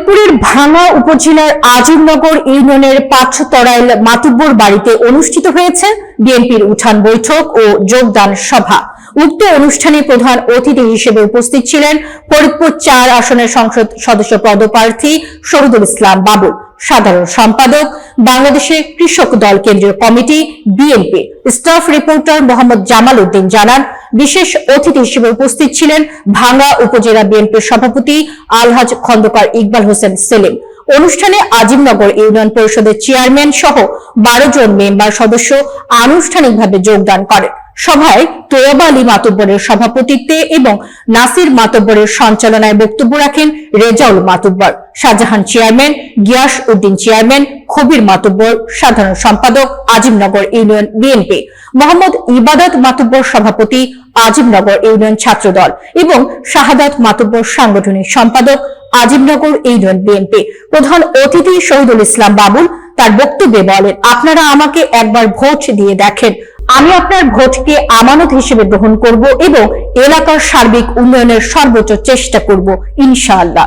ফরিদপুরের ভাঙ্গা উপজেলার আজিমনগর ইউনিয়নের পাঠ্যতরাইল মাতুব্বর বাড়িতে অনুষ্ঠিত হয়েছে বিএনপির উঠান বৈঠক ও যোগদান সভা। উক্ত অনুষ্ঠানে প্রধান অতিথি হিসেবে উপস্থিত ছিলেন ফরিদপুর ৪ আসনের সংসদ সদস্য পদপ্রার্থী শহীদুল ইসলাম বাবুল, সাধারণ সম্পাদক বাংলাদেশের কৃষক দল কেন্দ্রীয় committee BNP. Staff reporter Mohammad Jamal Uddin জানান, বিশেষ অতিথি হিসেবে উপস্থিত ছিলেন ভাঙ্গা উপজেলা বিএনপির সভাপতি আলহাজ খন্দকার ইকবাল হোসেন সেলিম। অনুষ্ঠানে আজিমনগর ইউনিয়ন পরিষদের চেয়ারম্যান সহ 12 জন মেম্বার সদস্য আনুষ্ঠানিকভাবে যোগদান করেন। সভায় তোয়াবা আলী মাতুব্বরের সভাপতিত্বে এবং নাসির মাতুব্বরের সঞ্চালনায় বক্তব্য রাখেন রেজাউল মাতুব্বর, শাহজাহান চেয়ারম্যান, গিয়াস উদ্দিন চেয়ারম্যান, খবির মাতুব্বর সাধারণ সম্পাদক আজিমনগর ইউনিয়ন বিএনপি, মোহাম্মদ ইবাদত মাতুব্বর সভাপতি আজিমনগর ইউনিয়ন ছাত্রদল এবং শাহাদাত মাতুব্বর সাংগঠনিক সম্পাদক আজিমনগর ইউনিয়ন বিএনপি। প্রধান অতিথি শহীদুল ইসলাম বাবুল তার বক্তব্যে বলেন, আপনারা আমাকে একবার ভোট দিয়ে দেখেন, আমি আপনার ভোটকে আমানত হিসেবে গ্রহণ করব এবং এলাকার সার্বিক উন্নয়নের সর্বোচ্চ চেষ্টা করব ইনশাআল্লাহ।